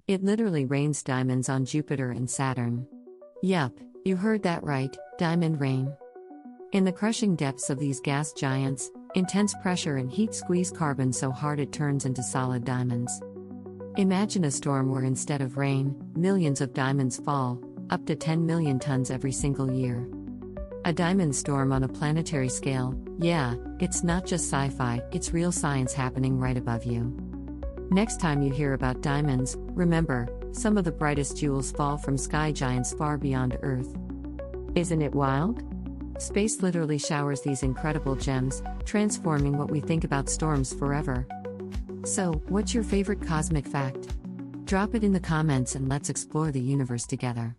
It literally rains diamonds on Jupiter and Saturn. Yup, you heard that right, diamond rain. In the crushing depths of these gas giants, intense pressure and heat squeeze carbon so hard it turns into solid diamonds. Imagine a storm where instead of rain, millions of diamonds fall, up to 10 million tons every single year. A diamond storm on a planetary scale, yeah, it's not just sci-fi, it's real science happening right above you. Next time you hear about diamonds, remember, some of the brightest jewels fall from sky giants far beyond Earth. Isn't it wild? Space literally showers these incredible gems, transforming what we think about storms forever. So, what's your favorite cosmic fact? Drop it in the comments and let's explore the universe together.